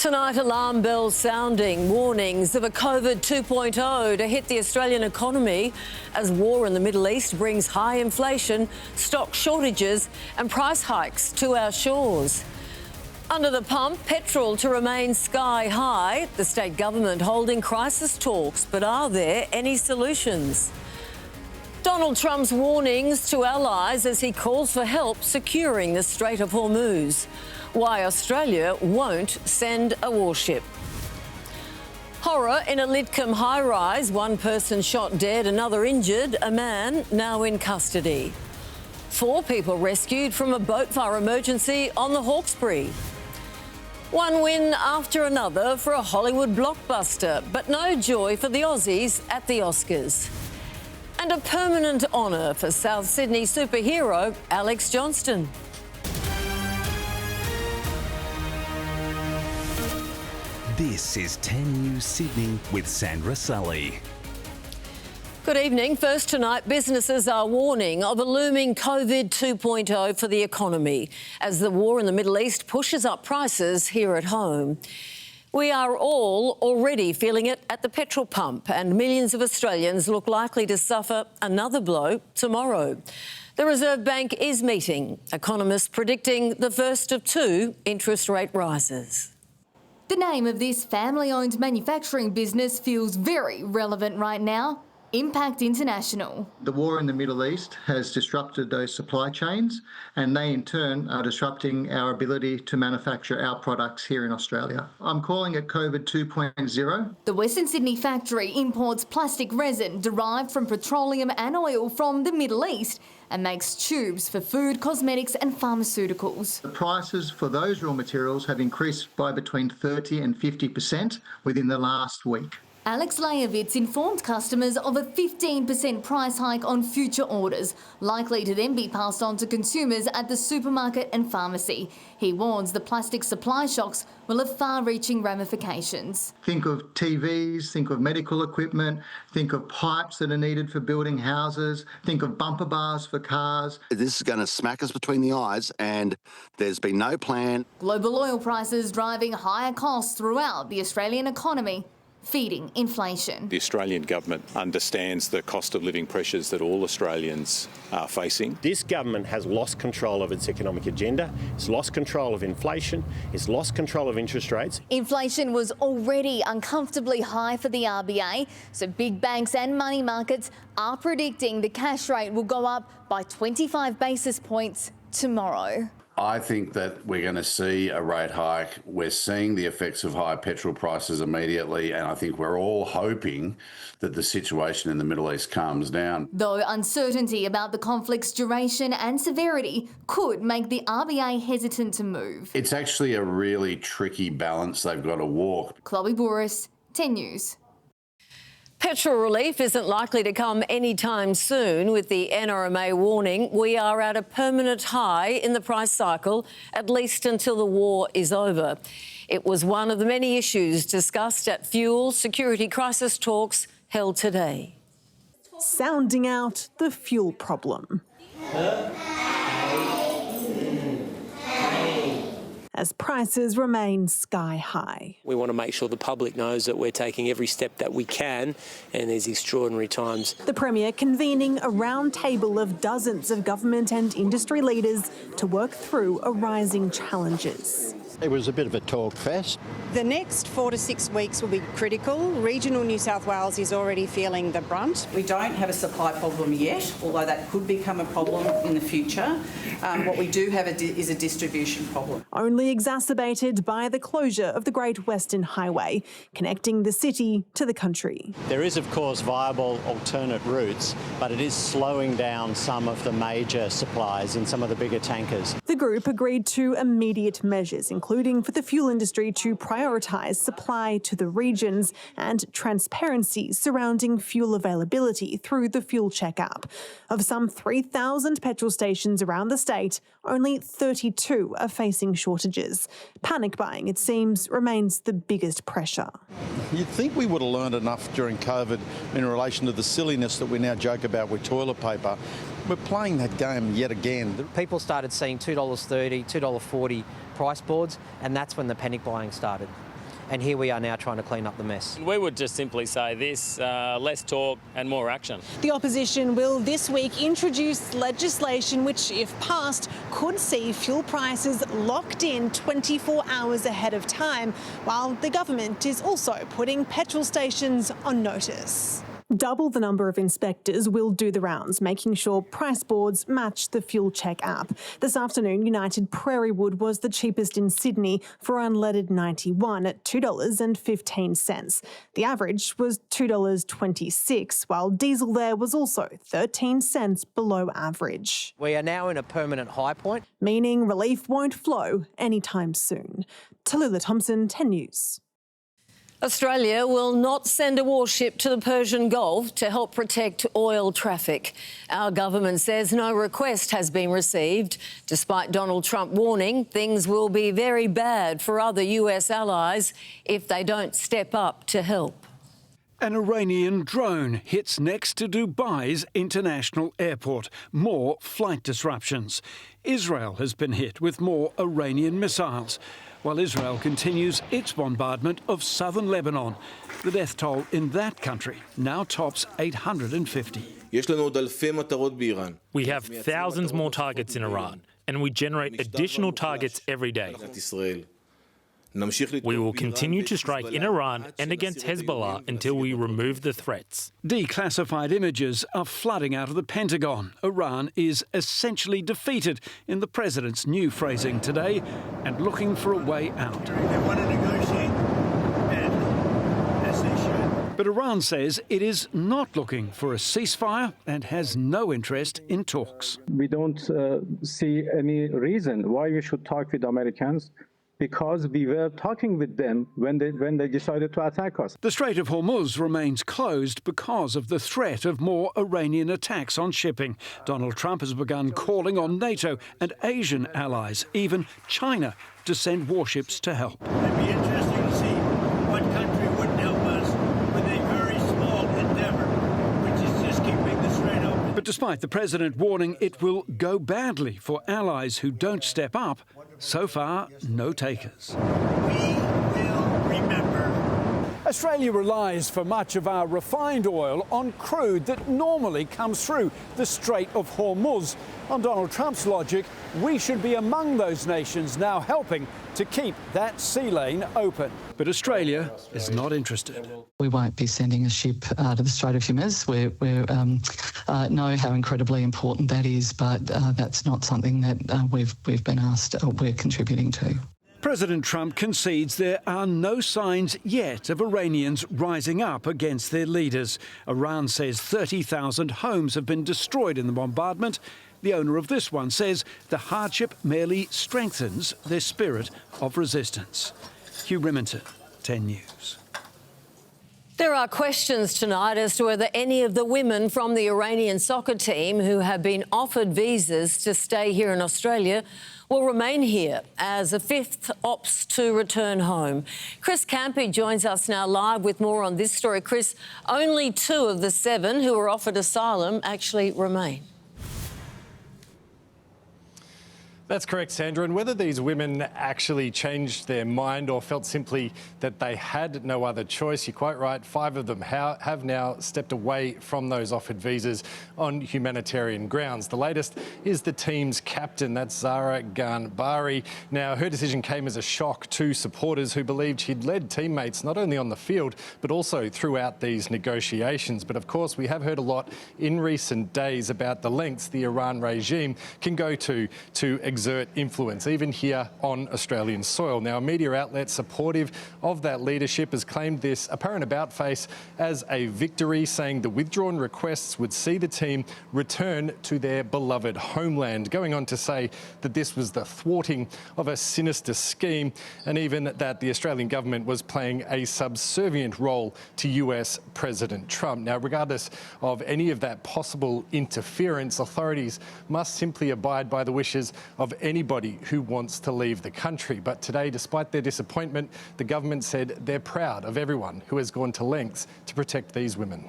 Tonight, alarm bells sounding, warnings of a COVID 2.0 to hit the Australian economy as war in the Middle East brings high inflation, stock shortages and price hikes to our shores. Under the pump, petrol to remain sky high. The state government holding crisis talks, but are there any solutions? Donald Trump's warnings to allies as he calls for help securing the Strait of Hormuz. Why Australia won't send a warship. Horror in a Lidcombe high-rise. One person shot dead, another injured. A man now in custody. 4 people rescued from a boat fire emergency on the Hawkesbury. One win after another for a Hollywood blockbuster, but no joy for the Aussies at the Oscars. And a permanent honour for South Sydney superhero Alex Johnston. This is 10 News Sydney with Sandra Sully. Good evening. First tonight, businesses are warning of a looming COVID 2.0 for the economy as the war in the Middle East pushes up prices here at home. We are all already feeling it at the petrol pump, and millions of Australians look likely to suffer another blow tomorrow. The Reserve Bank is meeting, economists predicting the first of 2 interest rate rises. The name of this family-owned manufacturing business feels very relevant right now. Impact International. The war in the Middle East has disrupted those supply chains, and they in turn are disrupting our ability to manufacture our products here in Australia. I'm calling it COVID 2.0. The Western Sydney factory imports plastic resin derived from petroleum and oil from the Middle East and makes tubes for food, cosmetics and pharmaceuticals. The prices for those raw materials have increased by between 30 and 50% within the last week. Alex Layovitz informed customers of a 15% price hike on future orders, likely to then be passed on to consumers at the supermarket and pharmacy. He warns the plastic supply shocks will have far-reaching ramifications. Think of TVs, think of medical equipment, think of pipes that are needed for building houses, think of bumper bars for cars. This is going to smack us between the eyes, and there's been no plan. Global oil prices driving higher costs throughout the Australian economy, feeding inflation. The Australian government understands the cost of living pressures that all Australians are facing. This government has lost control of its economic agenda, it's lost control of inflation, it's lost control of interest rates. Inflation was already uncomfortably high for the RBA, so big banks and money markets are predicting the cash rate will go up by 25 basis points tomorrow. I think that we're going to see a rate hike. We're seeing the effects of high petrol prices immediately, and I think we're all hoping that the situation in the Middle East calms down. Though uncertainty about the conflict's duration and severity could make the RBA hesitant to move. It's actually a really tricky balance they've got to walk. Chloe Boris, 10 News. Petrol relief isn't likely to come anytime soon, with the NRMA warning we are at a permanent high in the price cycle, at least until the war is over. It was one of the many issues discussed at fuel security crisis talks held today. Sounding out the fuel problem. As prices remain sky high. We want to make sure the public knows that we're taking every step that we can in these extraordinary times. The Premier convening a round table of dozens of government and industry leaders to work through arising challenges. It was a bit of a talk fest. The next 4 to 6 weeks will be critical. Regional New South Wales is already feeling the brunt. We don't have a supply problem yet, although that could become a problem in the future. What we do have is a distribution problem. Only exacerbated by the closure of the Great Western Highway, connecting the city to the country. There is, of course, viable alternate routes, but it is slowing down some of the major supplies in some of the bigger tankers. The group agreed to immediate measures, including for the fuel industry to prioritise supply to the regions and transparency surrounding fuel availability through the Fuel Check app. Of some 3,000 petrol stations around the state, only 32 are facing shortages. Panic buying, it seems, remains the biggest pressure. You'd think we would have learned enough during COVID in relation to the silliness that we now joke about with toilet paper. We're playing that game yet again. People started seeing $2.30, $2.40 price boards, and that's when the panic buying started. and here we are now trying to clean up the mess. We would just simply say this, less talk and more action. The opposition will this week introduce legislation which, if passed, could see fuel prices locked in 24 hours ahead of time, while the government is also putting petrol stations on notice. Double the number of inspectors will do the rounds, making sure price boards match the Fuel Check app. This afternoon, United Prairie Wood was the cheapest in Sydney for unleaded 91 at $2.15. The average was $2.26, while diesel there was also 13 cents below average. We are now in a permanent high point, meaning relief won't flow anytime soon. Tallulah Thompson, 10 News. Australia will not send a warship to the Persian Gulf to help protect oil traffic. Our government says no request has been received, despite Donald Trump warning things will be very bad for other US allies if they don't step up to help. An Iranian drone hits next to Dubai's international airport. More flight disruptions. Israel has been hit with more Iranian missiles, while Israel continues its bombardment of southern Lebanon. The death toll in that country now tops 850. We have thousands more targets in Iran, and we generate additional targets every day. We will continue to strike in Iran and against Hezbollah until we remove the threats. Declassified images are flooding out of the Pentagon. Iran is essentially defeated in the president's new phrasing today and looking for a way out. They want to negotiate, and as they should. But Iran says it is not looking for a ceasefire and has no interest in talks. We don't see any reason why we should talk with Americans, because we were talking with them when they decided to attack us. The Strait of Hormuz remains closed because of the threat of more Iranian attacks on shipping. Donald Trump has begun calling on NATO and Asian allies, even China, to send warships to help. It'd be interesting to see what country wouldn't help us with a very small endeavor, which is just keeping the strait open. But despite the president warning it will go badly for allies who don't step up, so far, no takers. We will remember. Australia relies for much of our refined oil on crude that normally comes through the Strait of Hormuz. On Donald Trump's logic, we should be among those nations now helping to keep that sea lane open. But Australia is not interested. We won't be sending a ship to the Strait of Hormuz. We know how incredibly important that is, but that's not something that we've been asked we're contributing to. President Trump concedes there are no signs yet of Iranians rising up against their leaders. Iran says 30,000 homes have been destroyed in the bombardment. The owner of this one says the hardship merely strengthens their spirit of resistance. Hugh Remington, 10 News. There are questions tonight as to whether any of the women from the Iranian soccer team who have been offered visas to stay here in Australia will remain here as a fifth opts to return home. Chris Campy joins us now live with more on this story. Chris, only 2 of the 7 who were offered asylum actually remain. That's correct, Sandra. And whether these women actually changed their mind or felt simply that they had no other choice, you're quite right, 5 of them have now stepped away from those offered visas on humanitarian grounds. The latest is the team's captain, that's Zara Ganbari. Now, her decision came as a shock to supporters who believed she'd led teammates not only on the field, but also throughout these negotiations. But of course, we have heard a lot in recent days about the lengths the Iran regime can go to exert influence, even here on Australian soil. Now, a media outlet supportive of that leadership has claimed this apparent about-face as a victory, saying the withdrawn requests would see the team return to their beloved homeland, going on to say that this was the thwarting of a sinister scheme, and even that the Australian government was playing a subservient role to US President Trump. Now, regardless of any of that possible interference, authorities must simply abide by the wishes of anybody who wants to leave the country. But today, despite their disappointment, the government said they're proud of everyone who has gone to lengths to protect these women.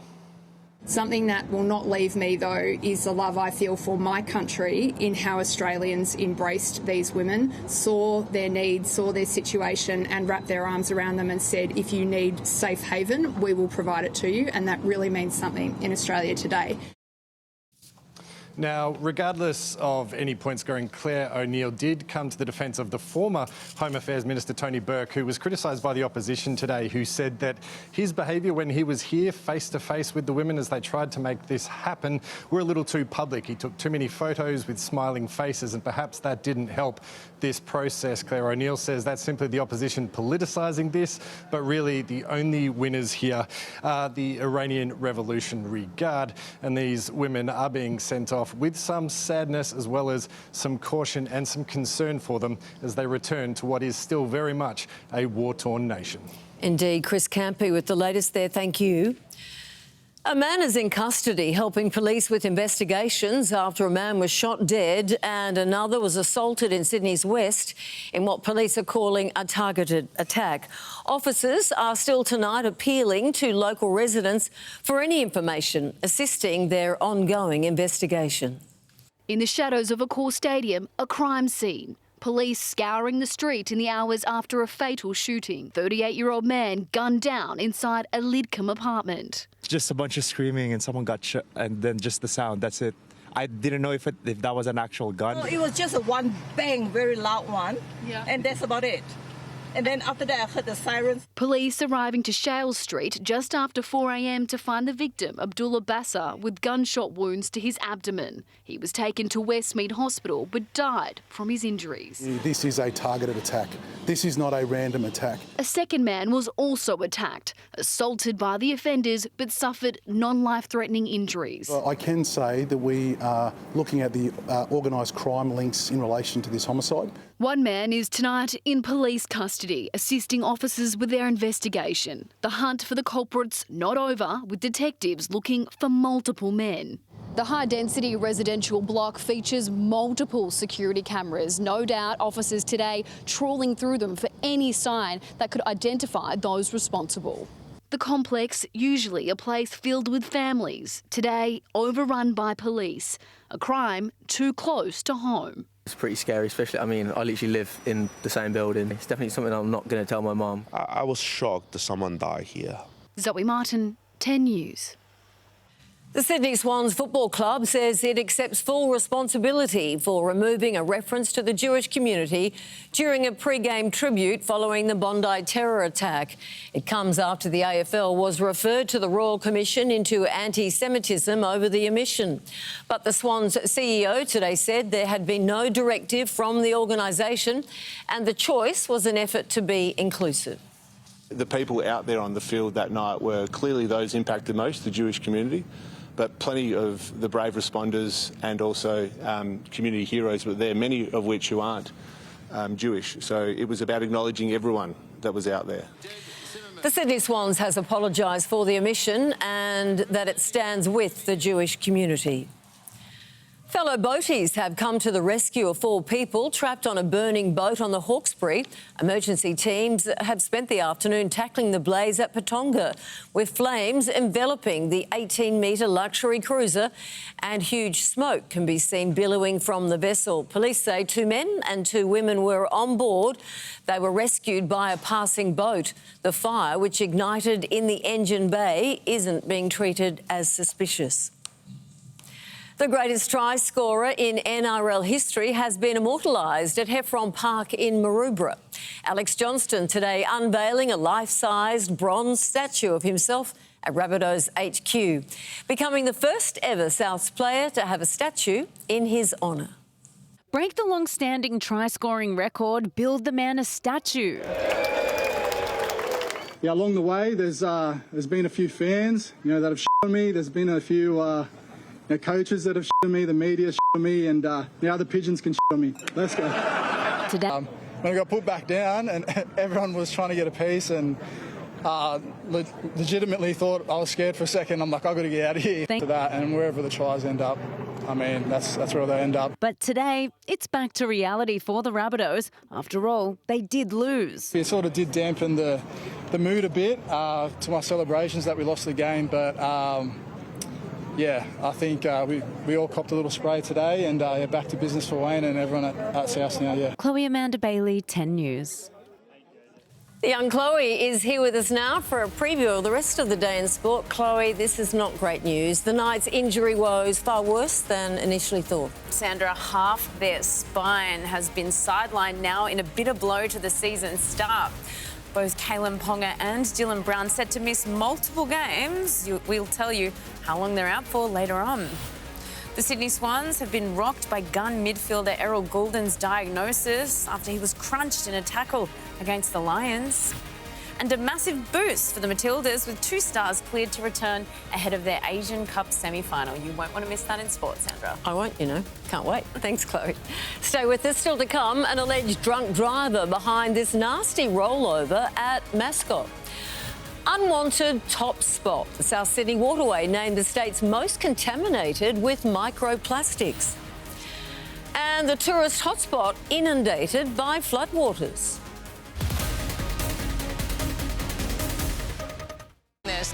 Something that will not leave me, though, is the love I feel for my country in how Australians embraced these women, saw their needs, saw their situation and wrapped their arms around them and said, if you need safe haven, we will provide it to you. And that really means something in Australia today. Now, regardless of any point scoring, Claire O'Neill did come to the defence of the former Home Affairs Minister Tony Burke, who was criticised by the opposition today, who said that his behaviour when he was here face-to-face with the women as they tried to make this happen were a little too public. He took too many photos with smiling faces and perhaps that didn't help this process. Claire O'Neill says that's simply the opposition politicising this, but really the only winners here are the Iranian Revolutionary Guard, and these women are being sent off with some sadness as well as some caution and some concern for them as they return to what is still very much a war-torn nation. Indeed. Chris Campy with the latest there. Thank you. A man is in custody helping police with investigations after a man was shot dead and another was assaulted in Sydney's West in what police are calling a targeted attack. Officers are still tonight appealing to local residents for any information assisting their ongoing investigation. In the shadows of a core stadium, a crime scene. Police scouring the street in the hours after a fatal shooting. 38-year-old man gunned down inside a Lidcombe apartment. Just a bunch of screaming and someone got shot and then just the sound, that's it. I didn't know if that was an actual gun. No, it was just a one bang, very loud one, and that's about it. And then after that, I heard the sirens. Police arriving to Shales Street just after 4 a.m. to find the victim, Abdullah Bassa, with gunshot wounds to his abdomen. He was taken to Westmead Hospital but died from his injuries. This is a targeted attack. This is not a random attack. A second man was also attacked, assaulted by the offenders but suffered non-life-threatening injuries. Well, I can say that we are looking at the organised crime links in relation to this homicide. One man is tonight in police custody, assisting officers with their investigation. The hunt for the culprits not over, with detectives looking for multiple men. The high-density residential block features multiple security cameras. No doubt officers today trawling through them for any sign that could identify those responsible. The complex, usually a place filled with families, today overrun by police. A crime too close to home. It's pretty scary, especially, I literally live in the same building. It's definitely something I'm not going to tell my mum. I was shocked that someone died here. Zoe Martin, 10 News. The Sydney Swans Football Club says it accepts full responsibility for removing a reference to the Jewish community during a pre-game tribute following the Bondi terror attack. It comes after the AFL was referred to the Royal Commission into anti-Semitism over the omission. But the Swans CEO today said there had been no directive from the organisation and the choice was an effort to be inclusive. The people out there on the field that night were clearly those impacted most, the Jewish community. But plenty of the brave responders and also community heroes were there, many of which who aren't Jewish. So it was about acknowledging everyone that was out there. The Sydney Swans has apologised for the omission and that it stands with the Jewish community. Fellow boaties have come to the rescue of 4 people trapped on a burning boat on the Hawkesbury. Emergency teams have spent the afternoon tackling the blaze at Patonga, with flames enveloping the 18-metre luxury cruiser and huge smoke can be seen billowing from the vessel. Police say 2 men and 2 women were on board. They were rescued by a passing boat. The fire, which ignited in the engine bay, isn't being treated as suspicious. The greatest try scorer in NRL history has been immortalised at Heffron Park in Maroubra. Alex Johnston today unveiling a life-sized bronze statue of himself at Rabbitohs HQ, becoming the first ever Souths player to have a statue in his honour. Break the long-standing try-scoring record, build the man a statue. Yeah, along the way, there's been a few fans, that have shot me. There's been a few coaches that have shit on me, the media shit on me, and now the pigeons can shit on me. Let's go. Today. When I got put back down and everyone was trying to get a piece and legitimately thought I was scared for a second. I'm like, I've got to get out of here. To that, and wherever the tries end up, that's where they end up. But today, it's back to reality for the Rabbitohs. After all, they did lose. It sort of did dampen the mood a bit to my celebrations that we lost the game, but yeah, I think we all copped a little spray today and back to business for Wayne and everyone at South now, yeah. Chloe Amanda Bailey, 10 News. The young Chloe is here with us now for a preview of the rest of the day in sport. Chloe, this is not great news. The Knights' injury woes far worse than initially thought. Sandra, half their spine has been sidelined now in a bitter blow to the season start. Both Kalen Ponga and Dylan Brown set to miss multiple games. We'll tell you how long they're out for later on. The Sydney Swans have been rocked by gun midfielder Errol Goulden's diagnosis after he was crunched in a tackle against the Lions. And a massive boost for the Matildas with 2 stars cleared to return ahead of their Asian Cup semi-final. You won't want to miss that in sport, Sandra. I won't, you know. Can't wait. Thanks, Chloe. Stay with us. Still to come, an alleged drunk driver behind this nasty rollover at Mascot. Unwanted top spot. The South Sydney Waterway named the state's most contaminated with microplastics. And the tourist hotspot inundated by floodwaters.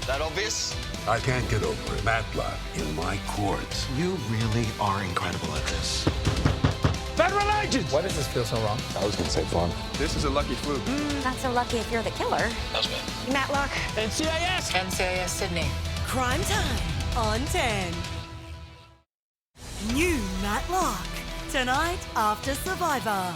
That obvious? I can't get over it. Matlock in my courts. You really are incredible at this. Federal agents! Why does this feel so wrong? I was gonna say fun. This is a lucky fluke. Not so lucky if you're the killer. That was me. Matlock. NCIS! NCIS Sydney. Crime time on 10. New Matlock. Tonight after Survivor.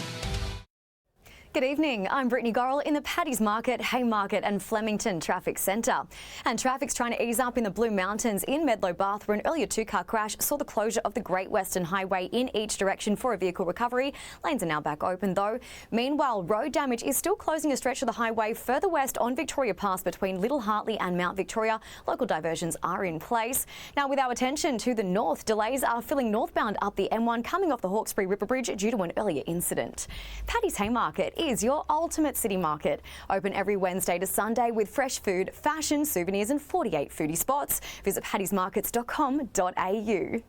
Good evening, I'm Brittany Gorrell in the Paddy's Market, Haymarket and Flemington Traffic Centre. And traffic's trying to ease up in the Blue Mountains in Medlow Bath, where an earlier 2-car crash saw the closure of the Great Western Highway in each direction for a vehicle recovery. Lanes are now back open though. Meanwhile, road damage is still closing a stretch of the highway further west on Victoria Pass between Little Hartley and Mount Victoria. Local diversions are in place. Now, with our attention to the north, delays are filling northbound up the M1 coming off the Hawkesbury River Bridge due to an earlier incident. Paddy's Haymarket is your ultimate city market. Open every Wednesday to Sunday with fresh food, fashion, souvenirs and 48 foodie spots. Visit paddysmarkets.com.au.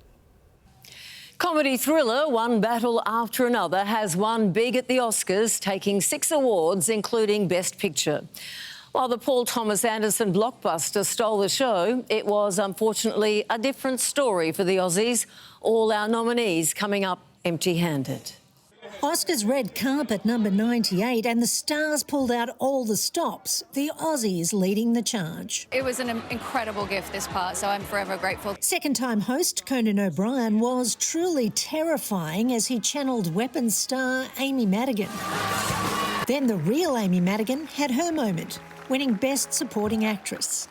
Comedy thriller One Battle After Another has won big at the Oscars, taking 6 awards, including Best Picture. While the Paul Thomas Anderson blockbuster stole the show, it was unfortunately a different story for the Aussies. All our nominees coming up empty-handed. Oscars red carpet number 98 and the stars pulled out all the stops. The Aussies leading the charge. It was an incredible gift, this part, so I'm forever grateful. Second-time host Conan O'Brien was truly terrifying as he channeled Weapons star Amy Madigan. Then the real Amy Madigan had her moment, winning Best Supporting Actress.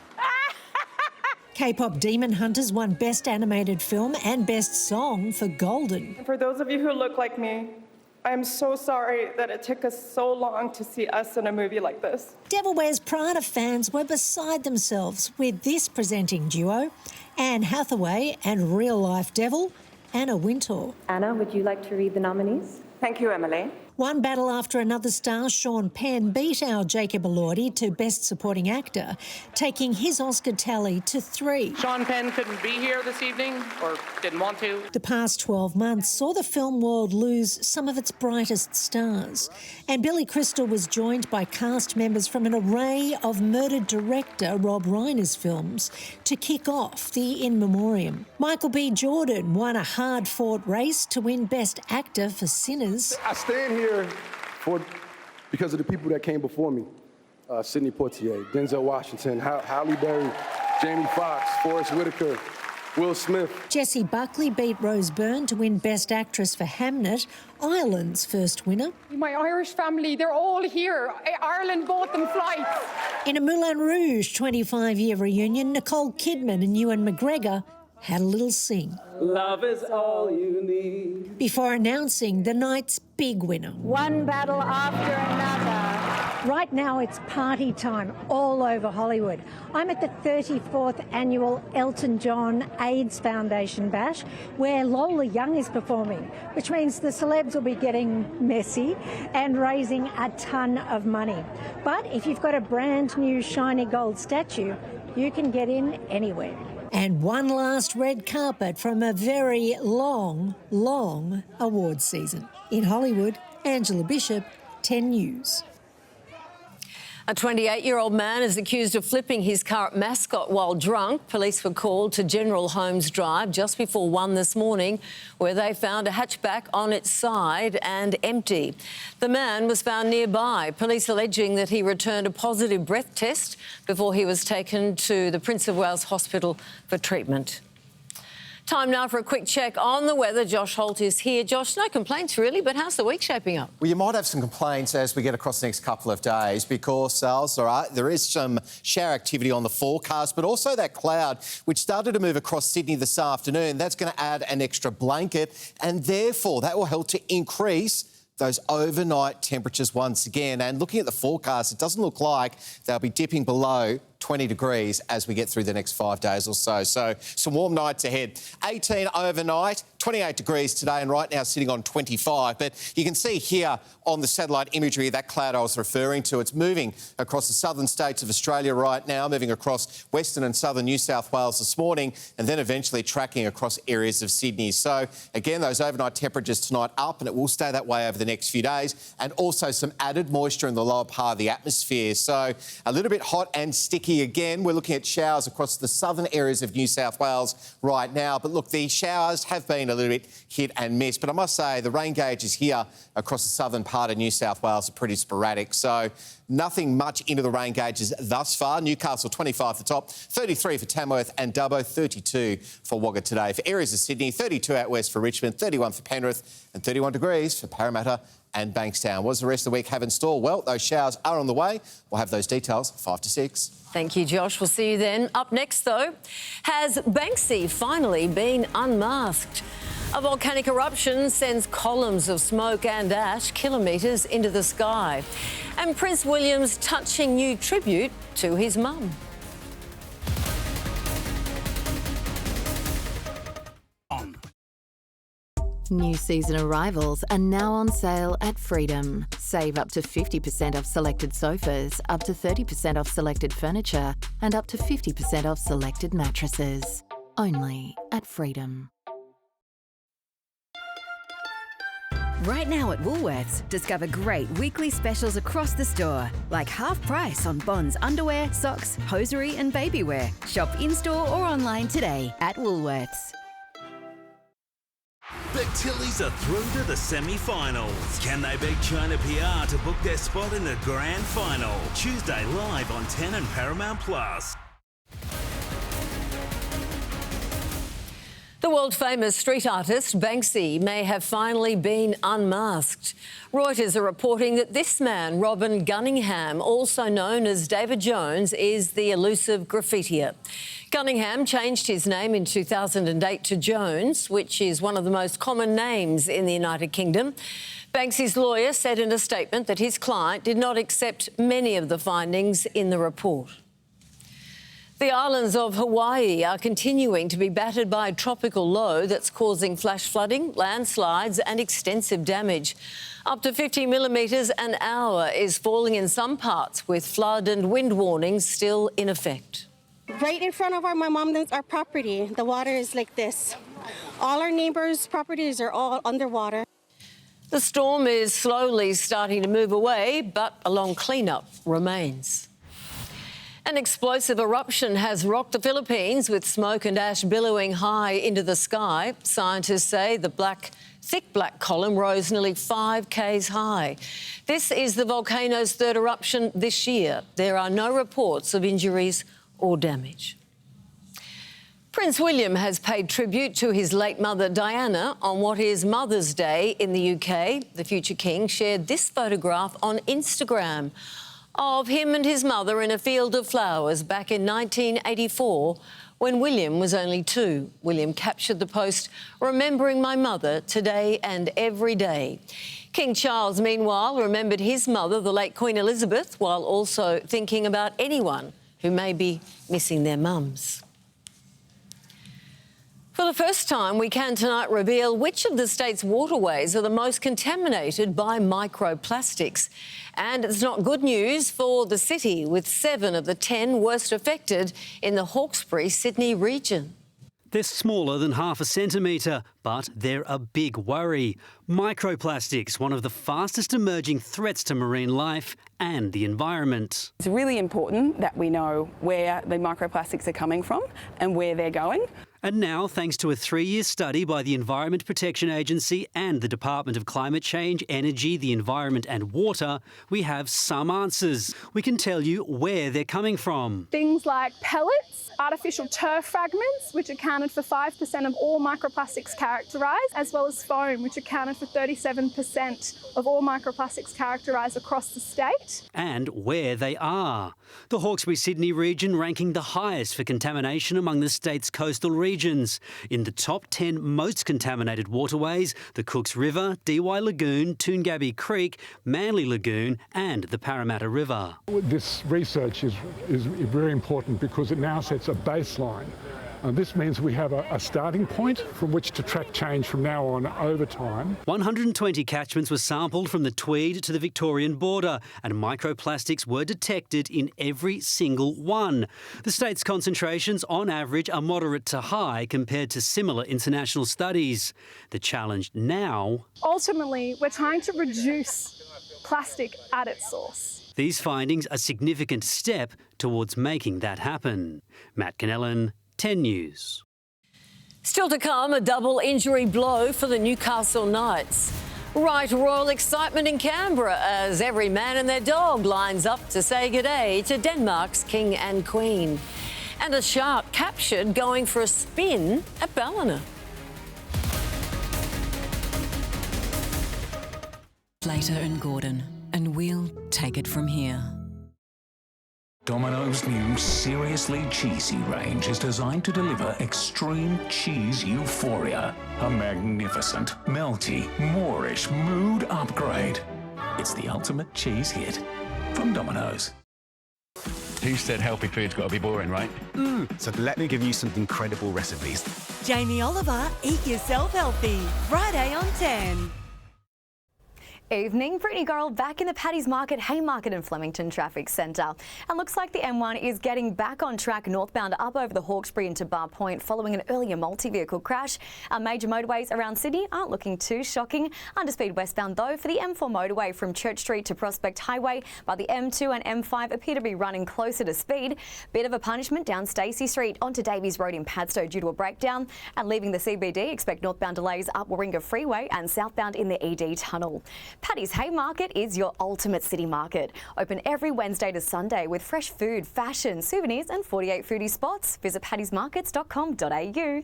K-pop Demon Hunters won Best Animated Film and Best Song for Golden. For those of you who look like me, I'm so sorry that it took us so long to see us in a movie like this. Devil Wears Prada fans were beside themselves with this presenting duo, Anne Hathaway and real-life devil, Anna Wintour. Anna, would you like to read the nominees? Thank you, Emily. One Battle After Another star Sean Penn beat our Jacob Elordi to Best Supporting Actor, taking his Oscar tally to 3. Sean Penn couldn't be here this evening, or didn't want to. The past 12 months saw the film world lose some of its brightest stars, and Billy Crystal was joined by cast members from an array of murdered director Rob Reiner's films to kick off the In Memoriam. Michael B. Jordan won a hard-fought race to win Best Actor for Sinners. I stand here because of the people that came before me. Sidney Poitier, Denzel Washington, Halle Berry, Jamie Foxx, Forrest Whitaker, Will Smith. Jessie Buckley beat Rose Byrne to win Best Actress for Hamnet, Ireland's first winner. My Irish family, they're all here. Ireland bought them flights. In a Moulin Rouge 25-year reunion, Nicole Kidman and Ewan McGregor had a little sing. Love is all you need. Before announcing the night's big winner. One battle after another. Right now it's party time all over Hollywood. I'm at the 34th annual Elton John AIDS Foundation Bash, where Lola Young is performing, which means the celebs will be getting messy and raising a ton of money. But if you've got a brand new shiny gold statue, you can get in anywhere. And one last red carpet from a very long, long awards season. In Hollywood, Angela Bishop, 10 News. A 28-year-old man is accused of flipping his car at Mascot while drunk. Police were called to General Holmes Drive just before 1 this morning, where they found a hatchback on its side and empty. The man was found nearby, police alleging that he returned a positive breath test before he was taken to the Prince of Wales Hospital for treatment. Time now for a quick check on the weather. Josh Holt is here. Josh, no complaints really, but how's the week shaping up? Well, you might have some complaints as we get across the next couple of days because, there is some shower activity on the forecast, but also that cloud which started to move across Sydney this afternoon. That's going to add an extra blanket and therefore that will help to increase those overnight temperatures once again. And looking at the forecast, it doesn't look like they'll be dipping below 20 degrees as we get through the next 5 days or so. So some warm nights ahead. 18 overnight, 28 degrees today and right now sitting on 25. But you can see here on the satellite imagery that cloud I was referring to. It's moving across the southern states of Australia right now, moving across western and southern New South Wales this morning and then eventually tracking across areas of Sydney. So again, those overnight temperatures tonight up and it will stay that way over the next few days, and also some added moisture in the lower part of the atmosphere. So a little bit hot and sticky again. We're looking at showers across the southern areas of New South Wales right now. But look, the showers have been a little bit hit and miss. But I must say the rain gauges here across the southern part of New South Wales are pretty sporadic. So nothing much into the rain gauges thus far. Newcastle 25 for top, 33 for Tamworth and Dubbo, 32 for Wagga today. For areas of Sydney, 32 out west for Richmond, 31 for Penrith and 31 degrees for Parramatta and Bankstown. What does the rest of the week have in store? Well, those showers are on the way. We'll have those details 5 to 6. Thank you, Josh. We'll see you then. Up next, though, has Banksy finally been unmasked? A volcanic eruption sends columns of smoke and ash kilometres into the sky. And Prince William's touching new tribute to his mum. New season arrivals are now on sale at Freedom. Save up to 50% off selected sofas, up to 30% off selected furniture, and up to 50% off selected mattresses. Only at Freedom. Right now at Woolworths, discover great weekly specials across the store, like half price on Bonds underwear, socks, hosiery and babywear. Shop in-store or online today at Woolworths. The Tillies are through to the semi-finals. Can they beat China PR to book their spot in the grand final? Tuesday live on 10 and Paramount Plus. The world-famous street artist Banksy may have finally been unmasked. Reuters are reporting that this man, Robin Gunningham, also known as David Jones, is the elusive graffitier. Gunningham changed his name in 2008 to Jones, which is one of the most common names in the United Kingdom. Banksy's lawyer said in a statement that his client did not accept many of the findings in the report. The islands of Hawaii are continuing to be battered by a tropical low that's causing flash flooding, landslides and extensive damage. Up to 50 millimetres an hour is falling in some parts, with flood and wind warnings still in effect. Right in front of my mom's property, the water is like this. All our neighbours' properties are all underwater. The storm is slowly starting to move away, but a long clean-up remains. An explosive eruption has rocked the Philippines, with smoke and ash billowing high into the sky. Scientists say the thick black column rose nearly 5 k's high. This is the volcano's third eruption this year. There are no reports of injuries or damage. Prince William has paid tribute to his late mother Diana on what is Mother's Day in the UK. The future king shared this photograph on Instagram of him and his mother in a field of flowers back in 1984 when William was only 2. William captured the post, "Remembering my mother today and every day." King Charles, meanwhile, remembered his mother, the late Queen Elizabeth, while also thinking about anyone who may be missing their mums. For the first time, we can tonight reveal which of the state's waterways are the most contaminated by microplastics. And it's not good news for the city, with 7 of the 10 worst affected in the Hawkesbury-Sydney region. They're smaller than half a centimetre, but they're a big worry. Microplastics, one of the fastest emerging threats to marine life and the environment. It's really important that we know where the microplastics are coming from and where they're going. And now, thanks to a 3-year study by the Environment Protection Agency and the Department of Climate Change, Energy, the Environment and Water, we have some answers. We can tell you where they're coming from. Things like pellets, artificial turf fragments, which accounted for 5% of all microplastics characterised, as well as foam, which accounted for 37% of all microplastics characterised across the state. And where they are. The Hawkesbury-Sydney region ranking the highest for contamination among the state's coastal regions. In the top 10 most contaminated waterways, the Cooks River, Dee Why Lagoon, Toongabbie Creek, Manly Lagoon and the Parramatta River. This research is very important because it now sets a baseline. This means we have a starting point from which to track change from now on over time. 120 catchments were sampled from the Tweed to the Victorian border, and microplastics were detected in every single one. The state's concentrations on average are moderate to high compared to similar international studies. The challenge now... Ultimately, we're trying to reduce plastic at its source. These findings are a significant step towards making that happen. Matt Cannellan, 10 News. Still to come, a double injury blow for the Newcastle Knights. Right royal excitement in Canberra as every man and their dog lines up to say g'day to Denmark's king and queen. And a shark captured going for a spin at Ballina. Slater and Gordon, and we'll take it from here. Domino's new Seriously Cheesy range is designed to deliver extreme cheese euphoria. A magnificent, melty, Moorish mood upgrade. It's the ultimate cheese hit from Domino's. Who said healthy food's got to be boring, right? So let me give you some incredible recipes. Jamie Oliver, Eat Yourself Healthy, Friday on 10. Evening, Brittany Gorrell back in the Paddy's Market, Haymarket and Flemington Traffic Centre. And looks like the M1 is getting back on track northbound up over the Hawkesbury into Bar Point following an earlier multi-vehicle crash. Our major motorways around Sydney aren't looking too shocking. Underspeed westbound though for the M4 motorway from Church Street to Prospect Highway, but the M2 and M5 appear to be running closer to speed. Bit of a punishment down Stacey Street onto Davies Road in Padstow due to a breakdown. And leaving the CBD, expect northbound delays up Warringah Freeway and southbound in the ED Tunnel. Paddy's Haymarket is your ultimate city market. Open every Wednesday to Sunday with fresh food, fashion, souvenirs and 48 foodie spots. Visit paddysmarkets.com.au.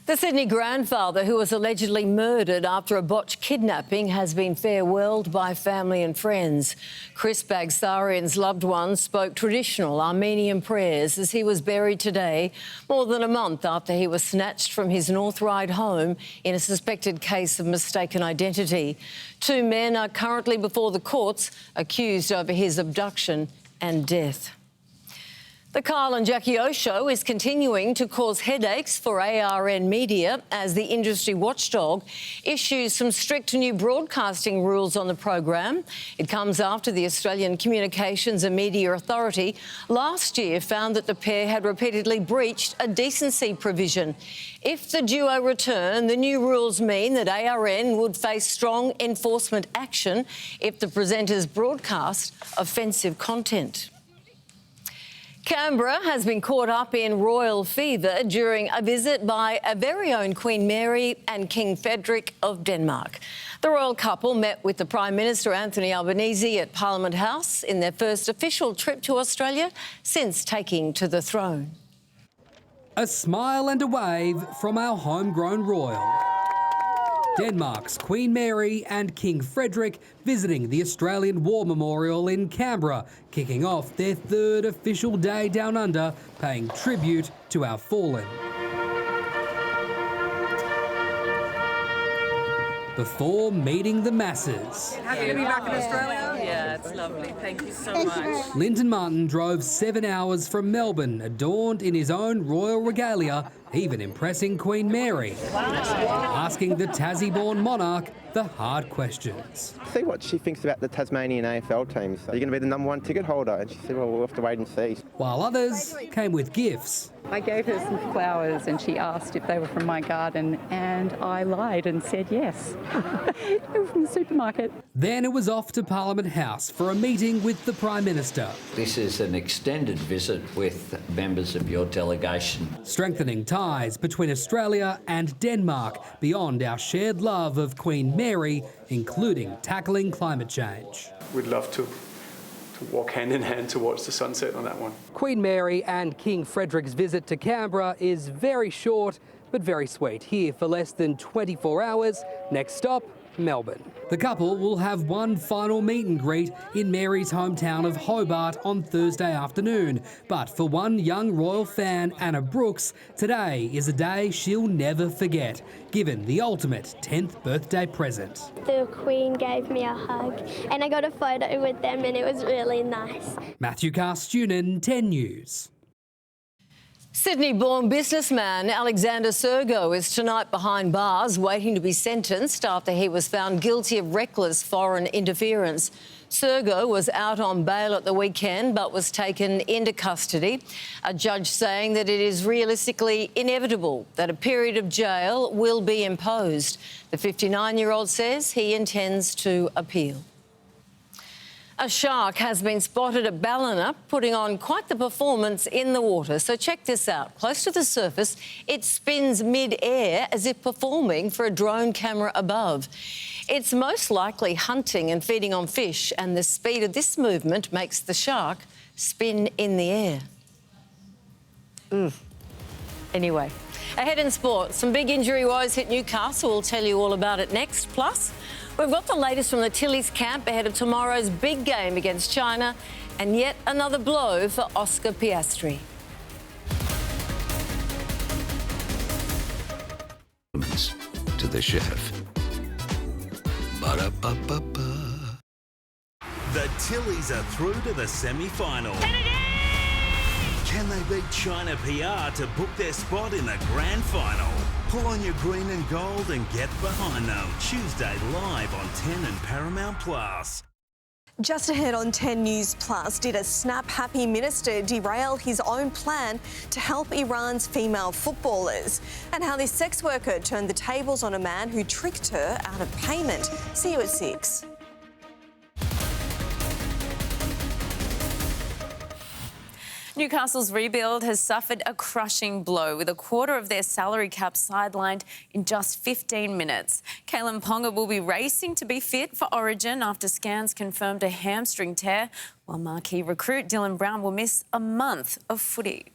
The Sydney grandfather who was allegedly murdered after a botched kidnapping has been farewelled by family and friends. Chris Bagsarian's loved ones spoke traditional Armenian prayers as he was buried today, more than a month after he was snatched from his North Ryde home in a suspected case of mistaken identity. 2 men are currently before the courts accused over his abduction and death. The Kyle and Jackie O show is continuing to cause headaches for ARN Media as the industry watchdog issues some strict new broadcasting rules on the program. It comes after the Australian Communications and Media Authority last year found that the pair had repeatedly breached a decency provision. If the duo return, the new rules mean that ARN would face strong enforcement action if the presenters broadcast offensive content. Canberra has been caught up in royal fever during a visit by our very own Queen Mary and King Frederick of Denmark. The royal couple met with the Prime Minister Anthony Albanese at Parliament House in their first official trip to Australia since taking to the throne. A smile and a wave from our homegrown royal. Denmark's Queen Mary and King Frederick visiting the Australian War Memorial in Canberra, kicking off their 3rd official day down under, paying tribute to our fallen. Before meeting the masses. Happy to be back in Australia. Yeah, it's lovely. Thank you so much. Lyndon Martin drove 7 hours from Melbourne, adorned in his own royal regalia, even impressing Queen Mary, asking the Tassie-born monarch the hard questions. See what she thinks about the Tasmanian AFL teams. Are you going to be the #1 ticket holder? And she said, well, we'll have to wait and see. While others came with gifts. I gave her some flowers and she asked if they were from my garden, and I lied and said yes. They were from the supermarket. Then it was off to Parliament House for a meeting with the Prime Minister. This is an extended visit with members of your delegation. Strengthening ties between Australia and Denmark beyond our shared love of Queen Mary, including tackling climate change. We'd love to walk hand in hand towards the sunset on that one. Queen Mary and King Frederick's visit to Canberra is very short but very sweet. Here for less than 24 hours. Next stop, Melbourne. The couple will have one final meet and greet in Mary's hometown of Hobart on Thursday afternoon. But for one young royal fan, Anna Brooks, today is a day she'll never forget, given the ultimate 10th birthday present. The Queen gave me a hug and I got a photo with them and it was really nice. Matthew Carstunen, 10 News. Sydney-born businessman Alexander Sergo is tonight behind bars waiting to be sentenced after he was found guilty of reckless foreign interference. Sergo was out on bail at the weekend but was taken into custody. A judge saying that it is realistically inevitable that a period of jail will be imposed. The 59-year-old says he intends to appeal. A shark has been spotted at Ballina, putting on quite the performance in the water. So check this out. Close to the surface, it spins mid-air as if performing for a drone camera above. It's most likely hunting and feeding on fish, and the speed of this movement makes the shark spin in the air. Anyway, ahead in sport, some big injury woes hit Newcastle. We'll tell you all about it next. Plus, we've got the latest from the Tilly's camp ahead of tomorrow's big game against China, and yet another blow for Oscar Piastri. To the chef. Ba-da-ba-ba-ba. The Tillies are through to the semi-final. Can they beat China PR to book their spot in the grand final? Pull on your green and gold and get behind them. Tuesday live on 10 and Paramount Plus. Just ahead on 10 News Plus, did a snap-happy minister derail his own plan to help Iran's female footballers? And how this sex worker turned the tables on a man who tricked her out of payment. See you at 6. Newcastle's rebuild has suffered a crushing blow, with a quarter of their salary cap sidelined in just 15 minutes. Kalen Ponga will be racing to be fit for Origin after scans confirmed a hamstring tear, while marquee recruit Dylan Brown will miss a month of footy.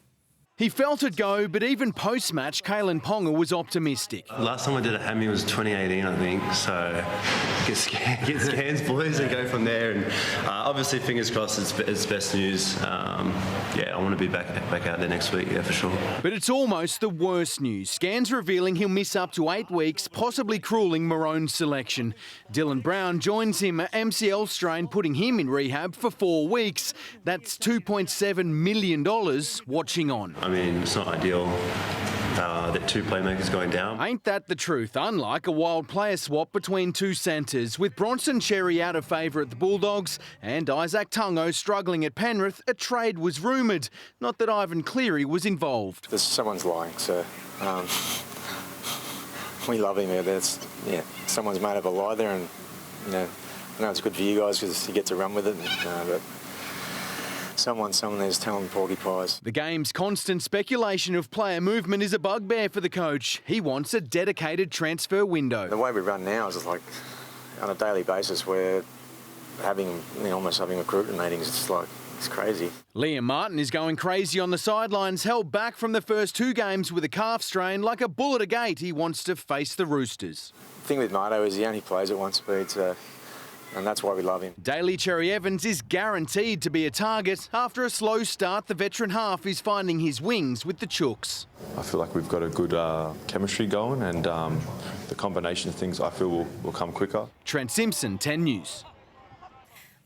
He felt it go, but even post-match, Kalen Ponga was optimistic. Last time I did a hammy was 2018, I think, so get scans, boys, and go from there. And obviously, fingers crossed, it's best news. Yeah, I want to be back out there next week, yeah, for sure. But it's almost the worst news. Scans revealing he'll miss up to 8 weeks, possibly cruelling Maroon's selection. Dylan Brown joins him at MCL strain, putting him in rehab for 4 weeks. That's $2.7 million watching on. I mean, it's not ideal that two playmakers going down. Ain't that the truth? Unlike a wild player swap between two centres, with Bronson Cherry out of favour at the Bulldogs and Isaac Tungo struggling at Penrith, a trade was rumoured. Not that Ivan Cleary was involved. Someone's lying, so we love him. Someone's made up a lie there, and I know it's good for you guys because you get to run with it, but someone there's telling porky pies. The game's constant speculation of player movement is a bugbear for the coach. He wants a dedicated transfer window. The way we run now is like on a daily basis we're almost having recruitment meetings. It's crazy. Liam Martin is going crazy on the sidelines, held back from the first 2 games with a calf strain. Like a bull at a gate, he wants to face the Roosters. The thing with Marto is he only plays at one speed, and that's why we love him. Daly Cherry Evans is guaranteed to be a target. After a slow start, the veteran half is finding his wings with the Chooks. I feel like we've got a good chemistry going, and the combination of things I feel will come quicker. Trent Simpson, 10 News.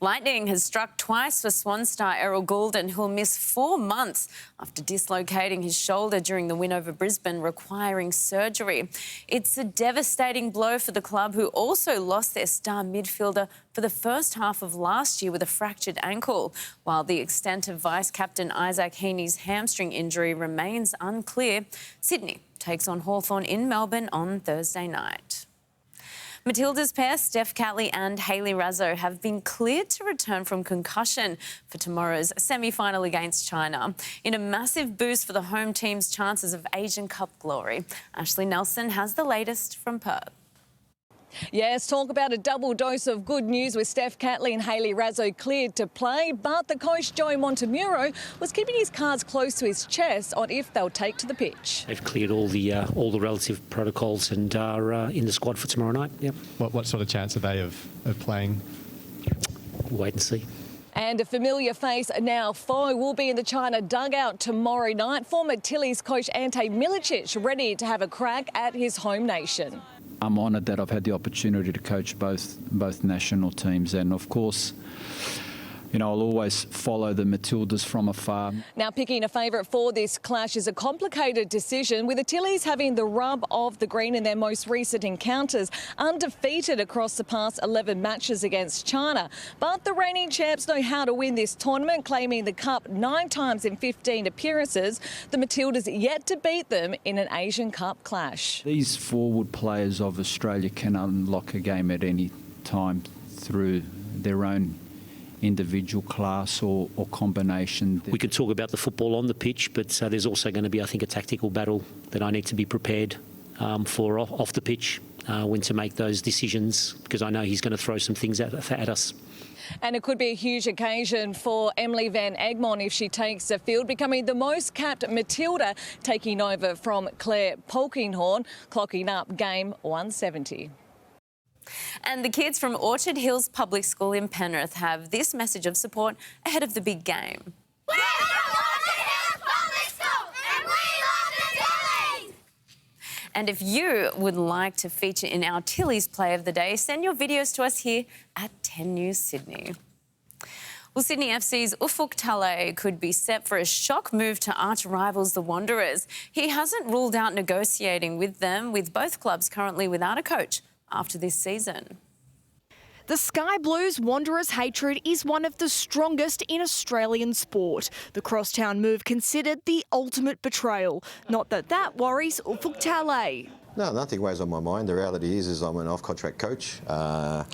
Lightning has struck twice for Swans star Errol Goulden, who will miss 4 months after dislocating his shoulder during the win over Brisbane, requiring surgery. It's a devastating blow for the club, who also lost their star midfielder for the first half of last year with a fractured ankle, while the extent of vice-captain Isaac Heaney's hamstring injury remains unclear. Sydney takes on Hawthorn in Melbourne on Thursday night. Matildas pair Steph Catley and Hayley Raso have been cleared to return from concussion for tomorrow's semi-final against China, in a massive boost for the home team's chances of Asian Cup glory. Ashley Nelson has the latest from Perth. Yes, talk about a double dose of good news with Steph Catley and Hayley Raso cleared to play, but the coach Joey Montemuro was keeping his cards close to his chest on if they'll take to the pitch. They've cleared all the relative protocols and are in the squad for tomorrow night. Yep. What sort of chance are they of playing? Wait and see. And a familiar face, now foe, will be in the China dugout tomorrow night. Former Tillies coach Ante Milicic ready to have a crack at his home nation. I'm honoured that I've had the opportunity to coach both national teams, and of course, you know, I'll always follow the Matildas from afar. Now, picking a favourite for this clash is a complicated decision, with the Tillies having the rub of the green in their most recent encounters, undefeated across the past 11 matches against China. But the reigning champs know how to win this tournament, claiming the cup 9 times in 15 appearances. The Matildas yet to beat them in an Asian Cup clash. These forward players of Australia can unlock a game at any time through their own individual class or combination. We could talk about the football on the pitch, but there's also going to be, I think, a tactical battle that I need to be prepared for off the pitch when to make those decisions, because I know he's going to throw some things at us. And it could be a huge occasion for Emily Van Egmond if she takes the field, becoming the most capped Matilda, taking over from Claire Polkinghorne, clocking up game 170. And the kids from Orchard Hills Public School in Penrith have this message of support ahead of the big game. We're from Orchard Hills Public School and we love the Tillies! And if you would like to feature in our Tillies Play of the Day, send your videos to us here at 10 News Sydney. Well, Sydney FC's Ufuk Talay could be set for a shock move to arch rivals the Wanderers. He hasn't ruled out negotiating with them, with both clubs currently without a coach after this season. The Sky Blues Wanderers' hatred is one of the strongest in Australian sport. The crosstown move considered the ultimate betrayal. Not that that worries Ufuk Talay. No, nothing weighs on my mind. The reality is I'm an off-contract coach. I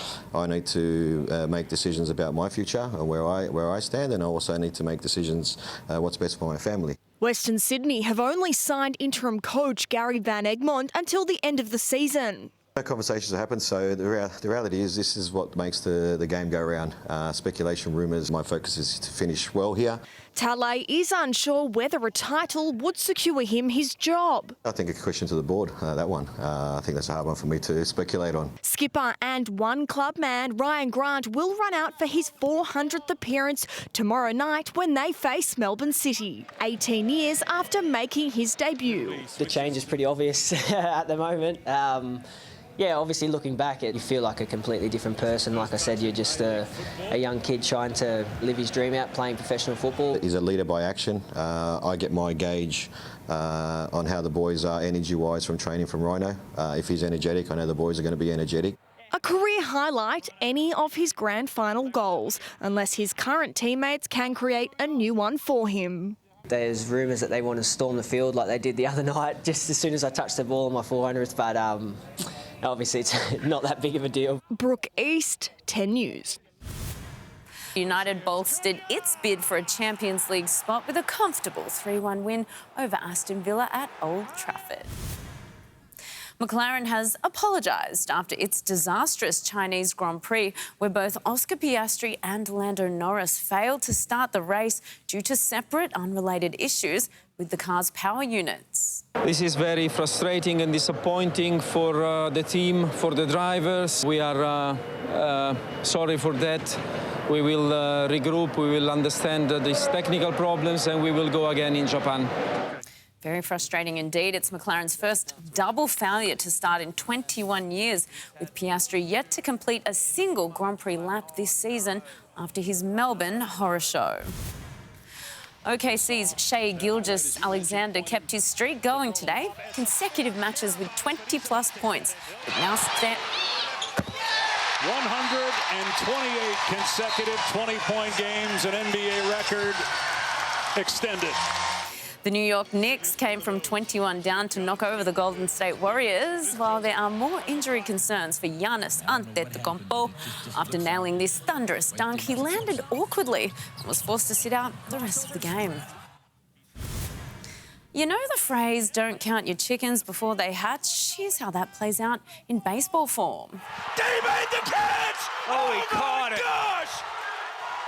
need to make decisions about my future and where I stand, and I also need to make decisions what's best for my family. Western Sydney have only signed interim coach Gary Van Egmond until the end of the season. No conversations have happened, so the reality is this is what makes the game go around. Speculation, rumours. My focus is to finish well here. Talay is unsure whether a title would secure him his job. I think a question to the board, that one. I think that's a hard one for me to speculate on. Skipper and one club man, Ryan Grant, will run out for his 400th appearance tomorrow night when they face Melbourne City, 18 years after making his debut. The change is pretty obvious at the moment. Yeah, obviously looking back, you feel like a completely different person. Like I said, you're just a young kid trying to live his dream out, playing professional football. He's a leader by action. I get my gauge on how the boys are energy-wise from training from Rhino. If he's energetic, I know the boys are going to be energetic. A career highlight, any of his grand final goals, unless his current teammates can create a new one for him. There's rumours that they want to storm the field like they did the other night, just as soon as I touched the ball on my 400th, but obviously it's not that big of a deal. Brooke East, 10 News. United bolstered its bid for a Champions League spot with a comfortable 3-1 win over Aston Villa at Old Trafford. McLaren has apologised after its disastrous Chinese Grand Prix, where both Oscar Piastri and Lando Norris failed to start the race due to separate, unrelated issues with the car's power units. This is very frustrating and disappointing for the team, for the drivers. We are sorry for that. We will regroup, we will understand these technical problems, and we will go again in Japan. Very frustrating indeed. It's McLaren's first double failure to start in 21 years, with Piastri yet to complete a single Grand Prix lap this season after his Melbourne horror show. OKC's Shai Gilgeous-Alexander kept his streak going today. Consecutive matches with 20-plus points. It now stands 128 consecutive 20-point games, an NBA record extended. The New York Knicks came from 21 down to knock over the Golden State Warriors, while there are more injury concerns for Giannis Antetokounmpo. After nailing this thunderous dunk, he landed awkwardly and was forced to sit out the rest of the game. You know the phrase, don't count your chickens before they hatch? Here's how that plays out in baseball form. He made the catch! Oh, he caught it. Gosh!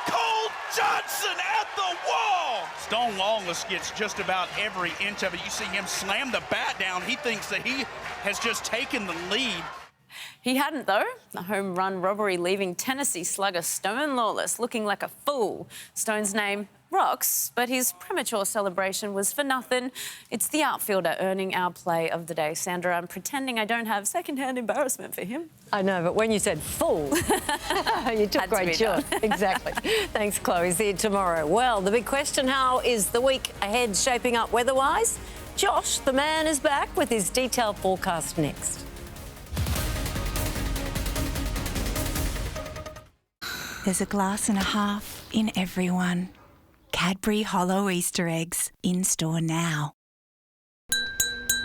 Cole Johnston at the wall! Stone Lawless gets just about every inch of it. You see him slam the bat down. He thinks that he has just taken the lead. He hadn't, though. The home run robbery leaving Tennessee slugger Stone Lawless looking like a fool. Stone's name rocks, but his premature celebration was for nothing. It's the outfielder earning our play of the day. Sandra, I'm pretending I don't have second-hand embarrassment for him. I know, but when you said fool, you took great joy. Exactly. Thanks, Chloe. See you tomorrow. Well, the big question, how is the week ahead shaping up weather-wise? Josh, the man, is back with his detailed forecast next. There's a glass and a half in everyone. Cadbury Hollow Easter eggs in store now.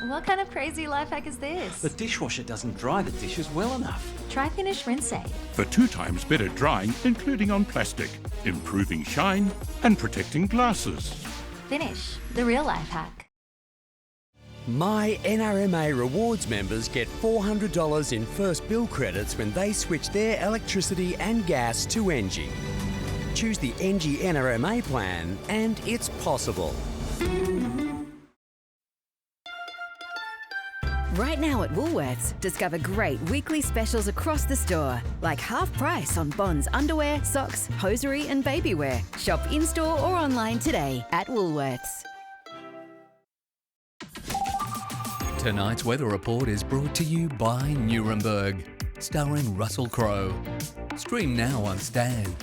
What kind of crazy life hack is this? The dishwasher doesn't dry the dishes well enough. Try Finish Rinse Aid. For 2 times better drying, including on plastic, improving shine and protecting glasses. Finish, the real life hack. My NRMA Rewards members get $400 in first bill credits when they switch their electricity and gas to Engie. Choose the Engie NRMA plan and it's possible. Right now at Woolworths, discover great weekly specials across the store, like half price on Bonds underwear, socks, hosiery and baby wear. Shop in-store or online today at Woolworths. Tonight's weather report is brought to you by Nuremberg, starring Russell Crowe. Stream now on Stan.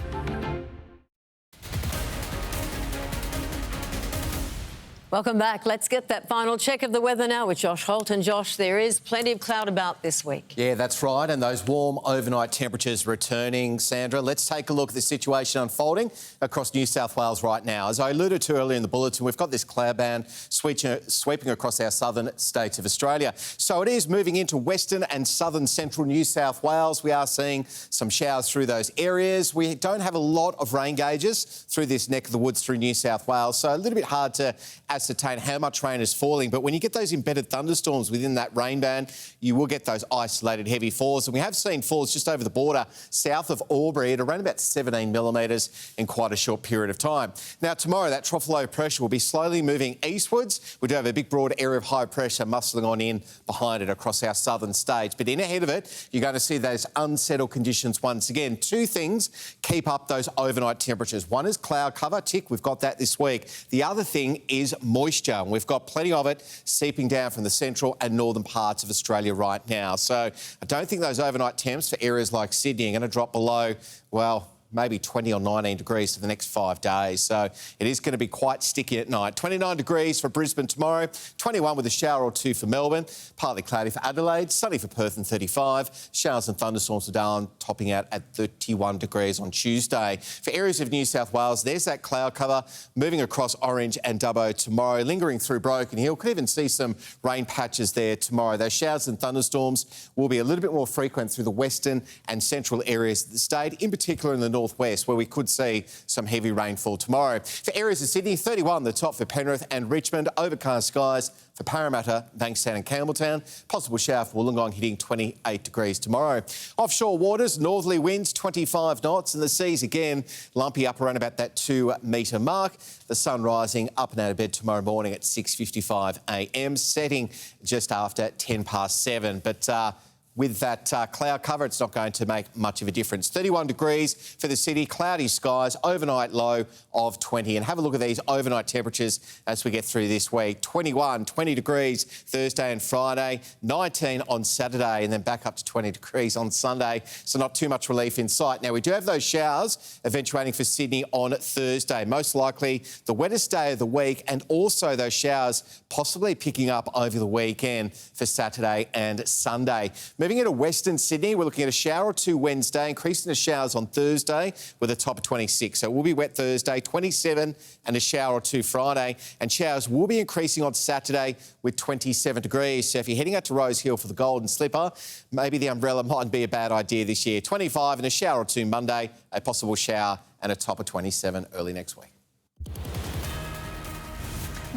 Welcome back. Let's get that final check of the weather now with Josh Holt. And Josh, there is plenty of cloud about this week. Yeah, that's right. And those warm overnight temperatures returning. Sandra, let's take a look at the situation unfolding across New South Wales right now. As I alluded to earlier in the bulletin, we've got this cloud band sweeping across our southern states of Australia. So it is moving into western and southern central New South Wales. We are seeing some showers through those areas. We don't have a lot of rain gauges through this neck of the woods through New South Wales, so a little bit hard to ascertain how much rain is falling. But when you get those embedded thunderstorms within that rain band, you will get those isolated heavy falls. And we have seen falls just over the border south of Albury at around about 17 millimetres in quite a short period of time. Now, tomorrow, that trough low pressure will be slowly moving eastwards. We do have a big broad area of high pressure muscling on in behind it across our southern states. But in ahead of it, you're going to see those unsettled conditions once again. 2 things keep up those overnight temperatures. One is cloud cover. Tick, we've got that this week. The other thing is moisture. And we've got plenty of it seeping down from the central and northern parts of Australia right now. So I don't think those overnight temps for areas like Sydney are going to drop below, well, maybe 20 or 19 degrees for the next 5 days. So it is going to be quite sticky at night. 29 degrees for Brisbane tomorrow, 21 with a shower or 2 for Melbourne, partly cloudy for Adelaide, sunny for Perth and 35, showers and thunderstorms for Darwin, topping out at 31 degrees on Tuesday. For areas of New South Wales, there's that cloud cover moving across Orange and Dubbo tomorrow, lingering through Broken Hill. Could even see some rain patches there tomorrow. Those showers and thunderstorms will be a little bit more frequent through the western and central areas of the state, in particular in the northwest, where we could see some heavy rainfall tomorrow. For areas of Sydney, 31 the top for Penrith and Richmond, overcast skies for Parramatta, Bankstown and Campbelltown. Possible shower for Wollongong hitting 28 degrees tomorrow. Offshore waters, northerly winds 25 knots, and the seas again lumpy up around about that 2 metre mark. The sun rising up and out of bed tomorrow morning at 6:55 a.m, setting just after 7:10. But with that cloud cover, it's not going to make much of a difference. 31 degrees for the city, cloudy skies, overnight low of 20. And have a look at these overnight temperatures as we get through this week. 21, 20 degrees Thursday and Friday, 19 on Saturday, and then back up to 20 degrees on Sunday. So not too much relief in sight. Now, we do have those showers eventuating for Sydney on Thursday. Most likely the wettest day of the week, and also those showers possibly picking up over the weekend for Saturday and Sunday. Moving into Western Sydney, we're looking at a shower or two Wednesday, increasing the showers on Thursday with a top of 26. So it will be wet Thursday, 27, and a shower or two Friday. And showers will be increasing on Saturday with 27 degrees. So if you're heading out to Rose Hill for the Golden Slipper, maybe the umbrella mightn't be a bad idea this year. 25 and a shower or two Monday, a possible shower and a top of 27 early next week.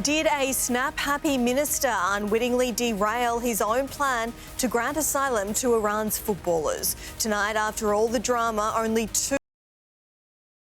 Did a snap-happy minister unwittingly derail his own plan to grant asylum to Iran's footballers? Tonight, after all the drama, only 2